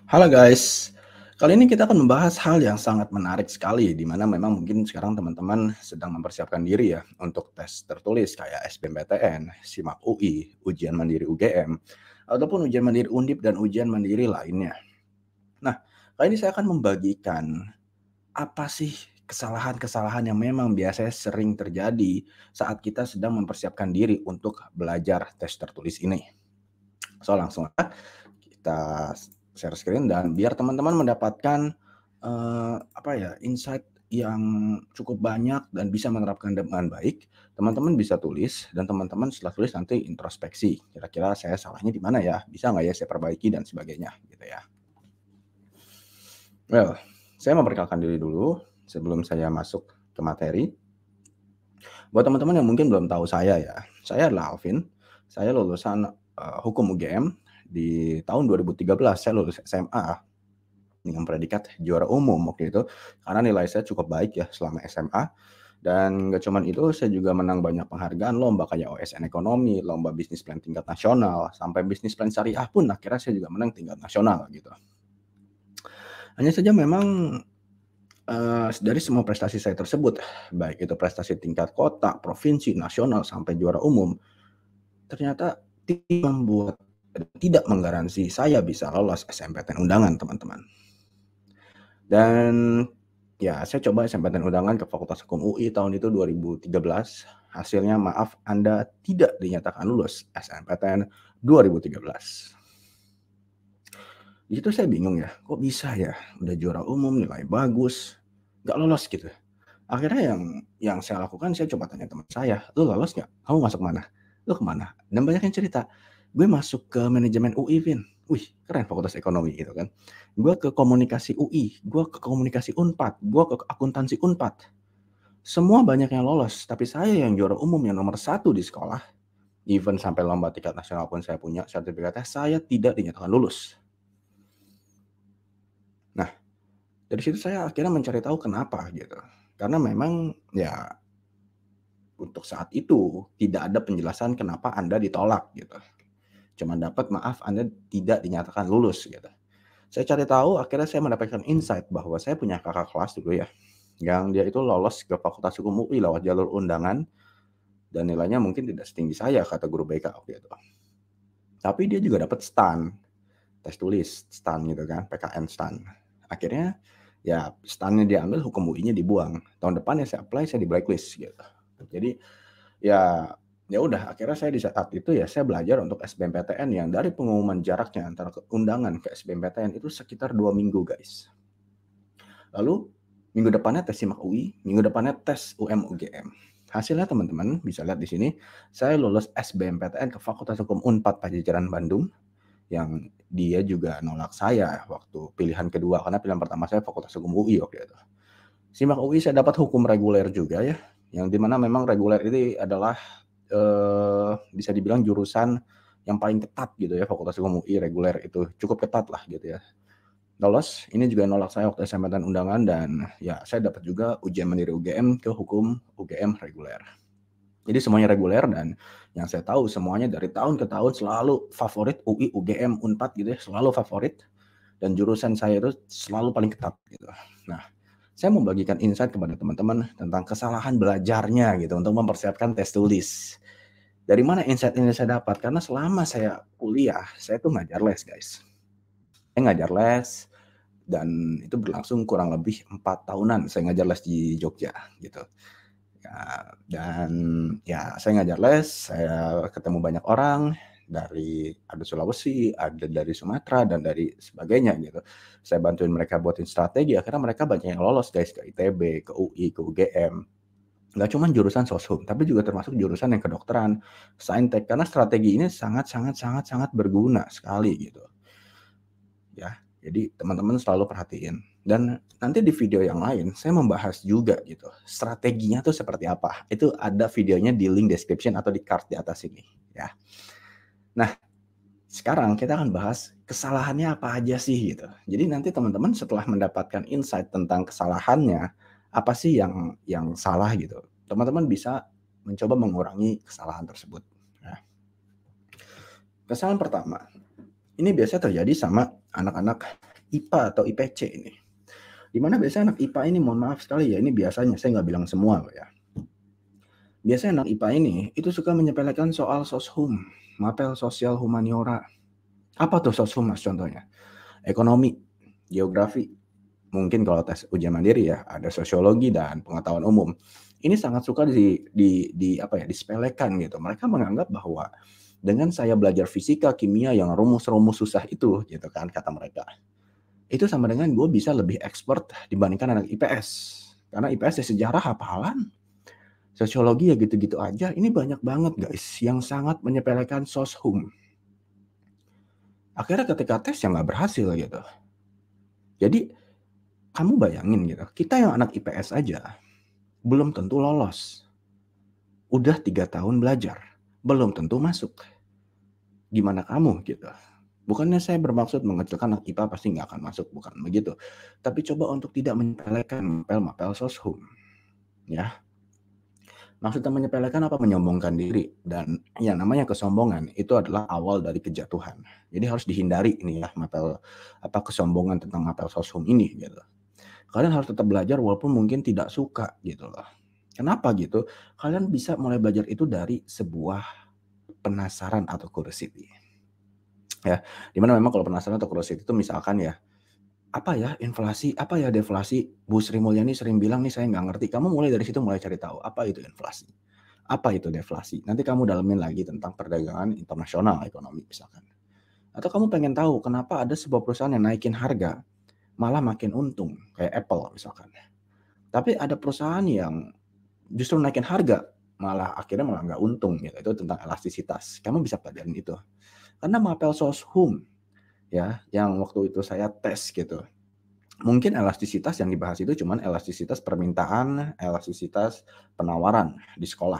Halo guys, kali ini kita akan membahas hal yang sangat menarik sekali, di mana memang mungkin sekarang teman-teman sedang mempersiapkan diri ya untuk tes tertulis kayak SBMPTN, SIMAK UI, ujian mandiri UGM, ataupun ujian mandiri Undip dan ujian mandiri lainnya. Nah, kali ini saya akan membagikan apa sih kesalahan-kesalahan yang memang biasanya sering terjadi saat kita sedang mempersiapkan diri untuk belajar tes tertulis ini. So langsung aja kita share screen dan biar teman-teman mendapatkan, insight yang cukup banyak dan bisa menerapkan dengan baik, teman-teman bisa tulis dan teman-teman setelah tulis nanti introspeksi, kira-kira saya salahnya di mana ya? Bisa nggak ya saya perbaiki dan sebagainya gitu ya. Well, saya memperkenalkan diri dulu sebelum saya masuk ke materi. Buat teman-teman yang mungkin belum tahu saya adalah Alvin, saya lulusan, hukum UGM di tahun 2013 saya lulus SMA dengan predikat juara umum waktu itu, karena nilai saya cukup baik ya selama SMA. Dan nggak cuman itu, saya juga menang banyak penghargaan lomba kayak OSN Ekonomi, lomba bisnis plan tingkat nasional, sampai bisnis plan syariah pun akhirnya saya juga menang tingkat nasional gitu. Hanya saja memang, dari semua prestasi saya tersebut, baik itu prestasi tingkat kota, provinsi, nasional, sampai juara umum, ternyata tidak membuat tidak menggaransi saya bisa lolos SNMPTN undangan, teman-teman. Dan ya, saya coba SNMPTN undangan ke Fakultas Hukum UI tahun itu 2013. Hasilnya maaf, Anda tidak dinyatakan lulus SNMPTN 2013. Di situ saya bingung ya, kok bisa ya udah juara umum, nilai bagus, nggak lolos gitu. Akhirnya yang saya lakukan, saya coba tanya teman saya, "Lu lolos nggak? Kamu masuk mana? Lu kemana?" Dan banyak yang cerita, "Gue masuk ke manajemen UI, Vin." Wih, keren fakultas ekonomi gitu kan. Gue ke komunikasi UI, gue ke komunikasi Unpad, gue ke akuntansi Unpad. Semua banyak yang lolos, tapi saya yang juara umum yang nomor 1 di sekolah, even sampai lomba tingkat nasional pun saya punya sertifikatnya, saya tidak dinyatakan lulus. Nah, dari situ saya akhirnya mencari tahu kenapa gitu. Karena memang ya untuk saat itu tidak ada penjelasan kenapa Anda ditolak gitu. Cuman dapat maaf Anda tidak dinyatakan lulus gitu. Saya cari tahu akhirnya saya mendapatkan insight bahwa saya punya kakak kelas dulu ya, yang dia itu lolos ke Fakultas Hukum UI lewat jalur undangan dan nilainya mungkin tidak setinggi saya kata guru BK waktu itu. Tapi dia juga dapat STAN, tes tulis STAN gitu kan, PKN STAN. Akhirnya ya STAN-nya diambil, hukum UI-nya dibuang. Tahun depan ya saya apply, saya di blacklist gitu. Jadi ya ya udah akhirnya saya di saat itu ya saya belajar untuk SBMPTN yang dari pengumuman jaraknya antara undangan ke SBMPTN itu sekitar 2 minggu, guys. Lalu minggu depannya tes SIMAK UI, minggu depannya tes UM/UGM. Hasilnya teman-teman bisa lihat di sini, saya lulus SBMPTN ke Fakultas Hukum Unpad Pajajaran Bandung, yang dia juga nolak saya waktu pilihan kedua, karena pilihan pertama saya Fakultas Hukum UI waktu itu. SIMAK UI saya dapat hukum reguler juga ya, yang dimana memang reguler ini adalah bisa dibilang jurusan yang paling ketat gitu ya, Fakultas Hukum UI reguler itu cukup ketat lah gitu ya. Lolos, ini juga nolak saya waktu SNMPTN undangan dan ya saya dapat juga ujian mandiri UGM ke hukum UGM reguler. Jadi semuanya reguler dan yang saya tahu semuanya dari tahun ke tahun selalu favorit UI, UGM, Unpad gitu ya, selalu favorit dan jurusan saya itu selalu paling ketat gitu. Nah, saya membagikan insight kepada teman-teman tentang kesalahan belajarnya gitu untuk mempersiapkan tes tulis. Dari mana insight ini saya dapat? Karena selama saya kuliah, saya tuh ngajar les, guys. Saya ngajar les dan itu berlangsung kurang lebih 4 tahunan saya ngajar les di Jogja gitu. Ya, dan ya saya ngajar les, saya ketemu banyak orang dari ada Sulawesi, ada dari Sumatera dan dari sebagainya gitu. Saya bantuin mereka buatin strategi, akhirnya mereka banyak yang lolos, guys, ke ITB, ke UI, ke UGM. Nggak cuma jurusan soshum, tapi juga termasuk jurusan yang kedokteran, saintek, karena strategi ini sangat sangat sangat sangat berguna sekali gitu. Ya, jadi teman-teman selalu perhatiin. Dan nanti di video yang lain saya membahas juga gitu, strateginya tuh seperti apa. Itu ada videonya di link description atau di card di atas ini ya. Nah, sekarang kita akan bahas kesalahannya apa aja sih gitu. Jadi nanti teman-teman setelah mendapatkan insight tentang kesalahannya, apa sih yang salah gitu. Teman-teman bisa mencoba mengurangi kesalahan tersebut. Nah, kesalahan pertama, Ini biasanya terjadi sama anak-anak IPA atau IPC ini. Di mana biasanya anak IPA ini, mohon maaf sekali ya, ini biasanya, saya nggak bilang semua loh ya. Biasanya anak IPA ini itu suka menyepelekan soal soshum, mapel sosial humaniora. Apa tuh soshum Mas contohnya? Ekonomi, geografi, mungkin kalau tes ujian mandiri ya, ada sosiologi dan pengetahuan umum. Ini sangat suka disepelekan gitu. Mereka menganggap bahwa dengan saya belajar fisika, kimia yang rumus-rumus susah itu gitu kan kata mereka. Itu sama dengan gue bisa lebih expert dibandingkan anak IPS. Karena IPS ya sejarah hafalan, sosiologi ya gitu-gitu aja. Ini banyak banget guys yang sangat menyepelekan soshum. Akhirnya ketika tes ya nggak berhasil gitu. Jadi kamu bayangin gitu, kita yang anak IPS aja belum tentu lolos. Udah 3 tahun belajar, belum tentu masuk. Gimana kamu gitu? Bukannya saya bermaksud mengecilkan anak IPA pasti nggak akan masuk, bukan begitu. Tapi coba untuk tidak menyepelekan mapel soshum. Ya, maksudnya menyepelekan apa? Menyombongkan diri. Dan yang namanya kesombongan itu adalah awal dari kejatuhan. Jadi harus dihindari ini ya kesombongan tentang mapel soshum ini gitu. Kalian harus tetap belajar walaupun mungkin tidak suka gitu loh. Kenapa gitu? Kalian bisa mulai belajar itu dari sebuah penasaran atau curiosity. Ya, dimana memang kalau penasaran atau curiosity itu misalkan ya, apa ya inflasi, apa ya deflasi, Bu Sri Mulyani sering bilang nih saya nggak ngerti. Kamu mulai dari situ mulai cari tahu, apa itu inflasi, apa itu deflasi. Nanti kamu dalamin lagi tentang perdagangan internasional ekonomi misalkan. Atau kamu pengen tahu kenapa ada sebuah perusahaan yang naikin harga, malah makin untung, kayak Apple misalkan. Tapi ada perusahaan yang justru naikin harga, malah akhirnya malah nggak untung gitu. Itu tentang elastisitas. Kamu bisa pelajarin itu. Karena mapel soshum ya, yang waktu itu saya tes gitu. Mungkin elastisitas yang dibahas itu cuman elastisitas permintaan, elastisitas penawaran di sekolah.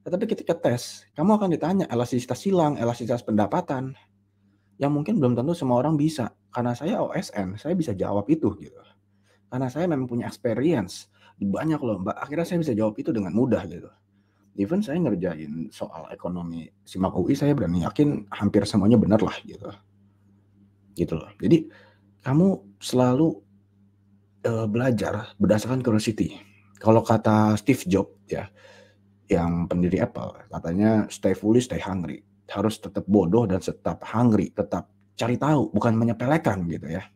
Tetapi ketika tes, kamu akan ditanya elastisitas silang, elastisitas pendapatan, yang mungkin belum tentu semua orang bisa. Karena saya OSN, saya bisa jawab itu gitu. Karena saya memang punya experience di banyak lomba, akhirnya saya bisa jawab itu dengan mudah gitu. Even saya ngerjain soal ekonomi SIMAK UI, saya berani yakin hampir semuanya benar lah gitu. Gitu loh. Jadi kamu selalu belajar berdasarkan curiosity. Kalau kata Steve Jobs ya, yang pendiri Apple, katanya stay foolish, stay hungry. Harus tetap bodoh dan tetap hungry, tetap cari tahu, bukan menyepelekan gitu ya.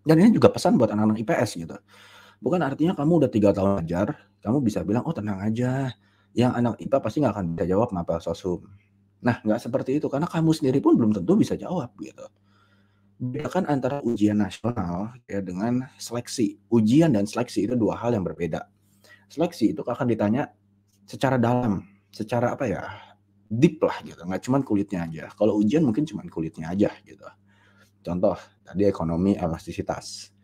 Dan ini juga pesan buat anak-anak IPS gitu. Bukan artinya kamu udah 3 tahun belajar, kamu bisa bilang, oh tenang aja, yang anak IPA pasti nggak akan bisa jawab mapel soshum. Nah, nggak seperti itu, karena kamu sendiri pun belum tentu bisa jawab gitu. Bedakan antara ujian nasional ya dengan seleksi. Ujian dan seleksi itu dua hal yang berbeda. Seleksi itu akan ditanya secara dalam, secara apa ya, deep lah gitu, nggak cuma kulitnya aja. Kalau ujian mungkin cuma kulitnya aja gitu. Contoh, tadi ekonomi elastisitas.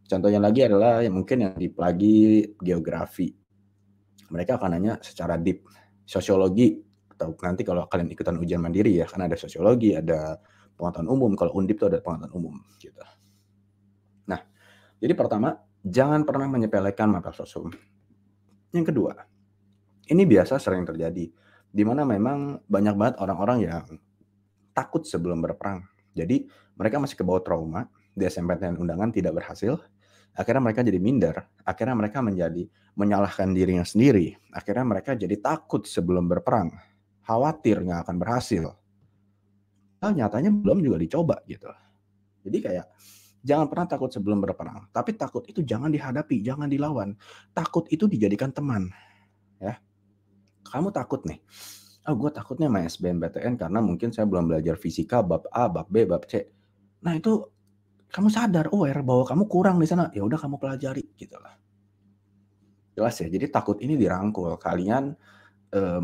Contohnya lagi adalah yang mungkin yang deep lagi geografi. Mereka akan nanya secara deep. Sosiologi, atau nanti kalau kalian ikutan ujian mandiri ya, kan ada sosiologi, ada pengetahuan umum. Kalau Undip itu ada pengetahuan umum gitu. Nah, jadi pertama, jangan pernah menyepelekan mapel soshum. Yang kedua, ini biasa sering terjadi, di mana memang banyak banget orang-orang yang takut sebelum berperang. Jadi mereka masih kebawa trauma, di SNMPTN undangan tidak berhasil, akhirnya mereka jadi minder, akhirnya mereka menjadi menyalahkan dirinya sendiri, akhirnya mereka jadi takut sebelum berperang, khawatir nggak akan berhasil. Nah, nyatanya belum juga dicoba gitu. Jadi kayak jangan pernah takut sebelum berperang, tapi takut itu jangan dihadapi, jangan dilawan. Takut itu dijadikan teman, ya. Kamu takut nih, gue takutnya sama SBMPTN karena mungkin saya belum belajar fisika bab A, bab B, bab C. Nah itu kamu sadar, aware bahwa kamu kurang di sana, ya udah kamu pelajari gitu lah. Jelas ya, jadi takut ini dirangkul. Kalian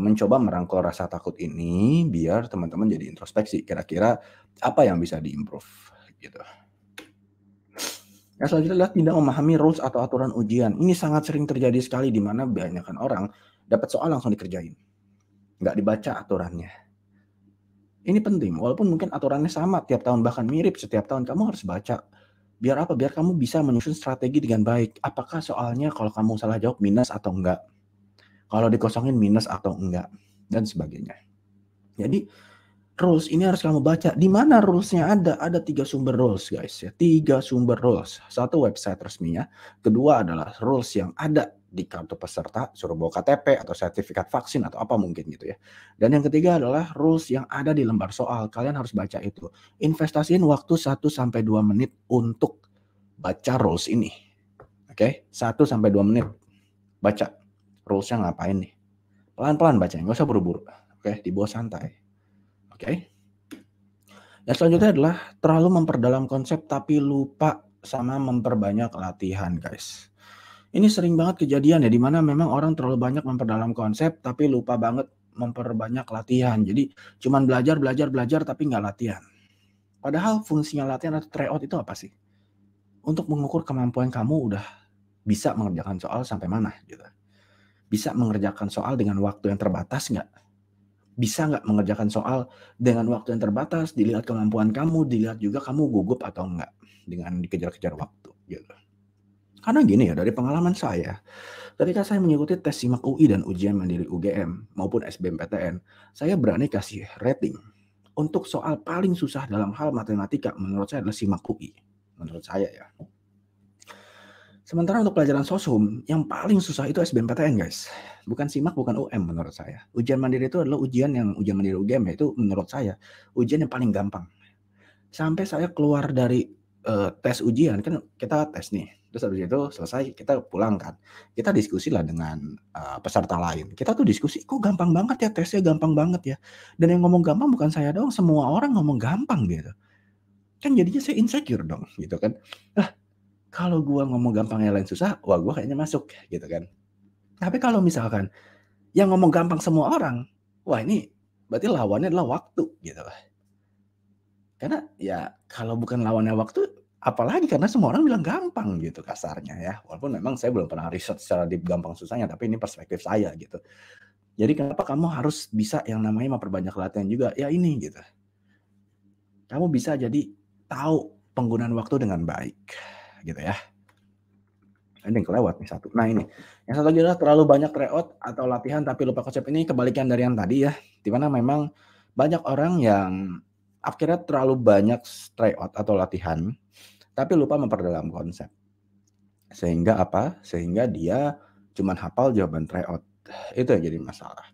mencoba merangkul rasa takut ini biar teman-teman jadi introspeksi. Kira-kira apa yang bisa diimprove gitu. Yang selanjutnya adalah tidak memahami rules atau aturan ujian. Ini sangat sering terjadi sekali di mana kebanyakan orang dapat soal langsung dikerjain. Nggak dibaca aturannya. Ini penting, walaupun mungkin aturannya sama tiap tahun, bahkan mirip setiap tahun, kamu harus baca. Biar apa? Biar kamu bisa menyusun strategi dengan baik. Apakah soalnya kalau kamu salah jawab minus atau enggak? Kalau dikosongin minus atau enggak? Dan sebagainya. Jadi Rules ini harus kamu baca. Di mana rules-nya ada? Ada 3 sumber rules, guys ya. 3 sumber rules. Satu website resminya, kedua adalah rules yang ada di kartu peserta, suruh bawa KTP atau sertifikat vaksin atau apa mungkin gitu ya. Dan yang ketiga adalah rules yang ada di lembar soal. Kalian harus baca itu. Investasiin waktu 1 sampai 2 menit untuk baca rules ini. Oke, 1 sampai 2 menit. Baca rules-nya ngapain nih. Pelan-pelan bacanya, nggak usah buru-buru. Oke, dibawa santai. Oke. Yang selanjutnya adalah terlalu memperdalam konsep tapi lupa sama memperbanyak latihan, guys. Ini sering banget kejadian ya, di mana memang orang terlalu banyak memperdalam konsep tapi lupa banget memperbanyak latihan. Jadi cuman belajar tapi nggak latihan. Padahal fungsinya latihan atau tryout itu apa sih? Untuk mengukur kemampuan kamu udah bisa mengerjakan soal sampai mana gitu. Bisa mengerjakan soal dengan waktu yang terbatas nggak? Bisa nggak mengerjakan soal dengan waktu yang terbatas, dilihat kemampuan kamu, dilihat juga kamu gugup atau enggak dengan dikejar-kejar waktu gitu. Karena gini ya, dari pengalaman saya, ketika saya mengikuti tes SIMAK UI dan ujian mandiri UGM maupun SBMPTN, saya berani kasih rating untuk soal paling susah dalam hal matematika menurut saya adalah SIMAK UI, menurut saya ya. Sementara untuk pelajaran sosum, yang paling susah itu SBMPTN, guys. Bukan SIMAK, bukan UM menurut saya. Ujian mandiri itu adalah ujian mandiri UGM, itu menurut saya ujian yang paling gampang. Sampai saya keluar dari tes ujian, kan kita tes nih. Terus habis itu selesai kita pulang kan. Kita diskusi lah dengan peserta lain. Kita tuh diskusi, kok gampang banget ya tesnya, gampang banget ya. Dan yang ngomong gampang bukan saya doang, semua orang ngomong gampang gitu. Kan jadinya saya insecure dong gitu kan. Kalau gua ngomong gampang yang lain susah, wah gua kayaknya masuk gitu kan. Tapi kalau misalkan yang ngomong gampang semua orang, wah ini berarti lawannya adalah waktu gitu. Karena ya kalau bukan lawannya waktu, apalagi karena semua orang bilang gampang gitu kasarnya ya. Walaupun memang saya belum pernah riset secara deep gampang susahnya, tapi ini perspektif saya gitu. Jadi kenapa kamu harus bisa yang namanya memperbanyak latihan juga? Ya ini gitu. Kamu bisa jadi tahu penggunaan waktu dengan baik gitu ya. Ini yang kelewat nih satu. Nah ini, yang satu lagi adalah terlalu banyak tryout atau latihan tapi lupa konsep. Ini kebalikan dari yang tadi ya, di mana memang banyak orang yang akhirnya terlalu banyak tryout atau latihan, tapi lupa memperdalam konsep. Sehingga apa? Sehingga dia cuman hafal jawaban tryout. Itu yang jadi masalah.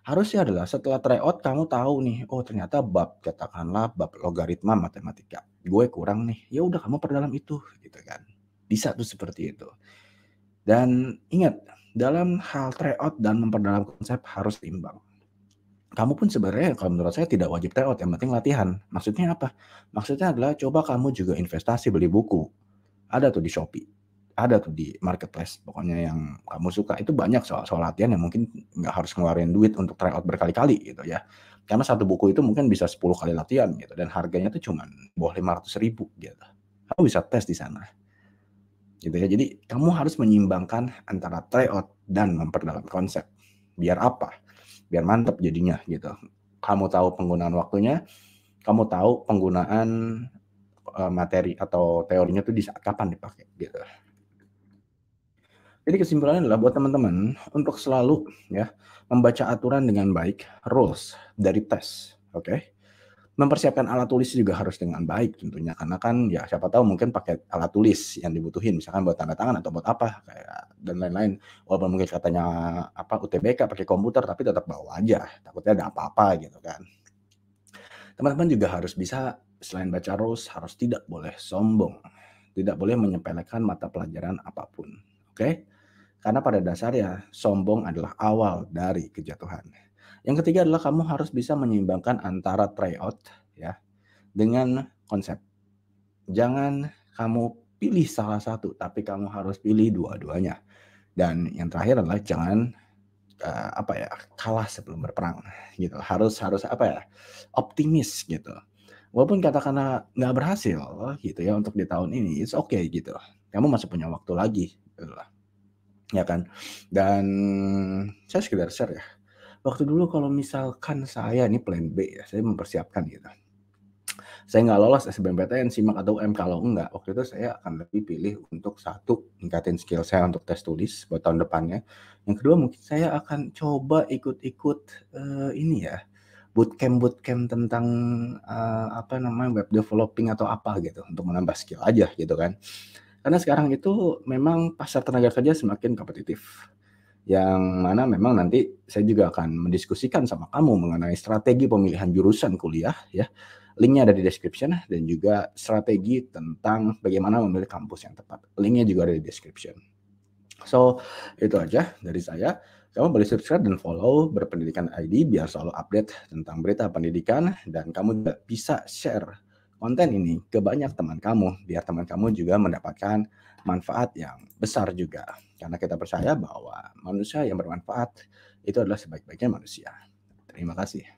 Harusnya adalah setelah tryout kamu tahu nih, oh ternyata bab katakanlah bab logaritma matematika. Gue kurang nih. Ya udah kamu perdalam itu gitu kan. Bisa tuh seperti itu. Dan ingat, dalam hal tryout dan memperdalam konsep harus seimbang. Kamu pun sebenarnya kalau menurut saya tidak wajib tryout, yang penting latihan. Maksudnya apa? Maksudnya adalah coba kamu juga investasi beli buku. Ada tuh di Shopee, ada tuh di marketplace, pokoknya yang kamu suka. Itu banyak soal latihan yang mungkin nggak harus ngeluarin duit untuk tryout berkali-kali gitu ya. Karena satu buku itu mungkin bisa 10 kali latihan gitu, dan harganya tuh cuma bawah 500.000 gitu. Kamu bisa tes di sana. Gitu ya. Jadi kamu harus menyeimbangkan antara tryout dan memperdalam konsep. Biar apa? Biar mantap jadinya gitu. Kamu tahu penggunaan waktunya, kamu tahu penggunaan materi atau teorinya tuh di saat kapan dipakai gitu. Jadi kesimpulannya adalah buat teman-teman untuk selalu ya membaca aturan dengan baik, rules dari tes, oke? Mempersiapkan alat tulis juga harus dengan baik tentunya, karena kan ya siapa tahu mungkin pakai alat tulis yang dibutuhin, misalkan buat tanda tangan atau buat apa kayak dan lain-lain. Walaupun mungkin katanya apa UTBK pakai komputer, tapi tetap bawa aja, takutnya ada apa-apa gitu kan. Teman-teman juga harus bisa selain baca rules harus tidak boleh sombong, tidak boleh menyepelekan mata pelajaran apapun, oke? Karena pada dasarnya sombong adalah awal dari kejatuhan. Yang ketiga adalah kamu harus bisa menyeimbangkan antara tryout ya dengan konsep. Jangan kamu pilih salah satu, tapi kamu harus pilih dua-duanya. Dan yang terakhir adalah jangan kalah sebelum berperang gitu. Harus apa ya? Optimis gitu. Walaupun katakanlah nggak berhasil gitu ya untuk di tahun ini, it's okay gitu. Kamu masih punya waktu lagi gitu lah. Ya kan? Dan saya sekedar share ya. Waktu dulu kalau misalkan saya ini plan B ya, saya mempersiapkan gitu. Saya nggak lolos SBMPTN, SIMAK atau UM, kalau enggak, waktu itu saya akan lebih pilih untuk satu, ningkatin skill saya untuk tes tulis buat tahun depannya. Yang kedua mungkin saya akan coba ikut-ikut ini ya, bootcamp tentang, web developing atau apa gitu, untuk menambah skill aja gitu kan. Karena sekarang itu memang pasar tenaga kerja semakin kompetitif, yang mana memang nanti saya juga akan mendiskusikan sama kamu mengenai strategi pemilihan jurusan kuliah ya. Linknya ada di description dan juga strategi tentang bagaimana memilih kampus yang tepat. Linknya juga ada di description. So, itu aja dari saya. Kamu boleh subscribe dan follow Berpendidikan ID biar selalu update tentang berita pendidikan dan kamu juga bisa share konten ini ke banyak teman kamu biar teman kamu juga mendapatkan manfaat yang besar juga. Karena kita percaya bahwa manusia yang bermanfaat itu adalah sebaik-baiknya manusia. Terima kasih.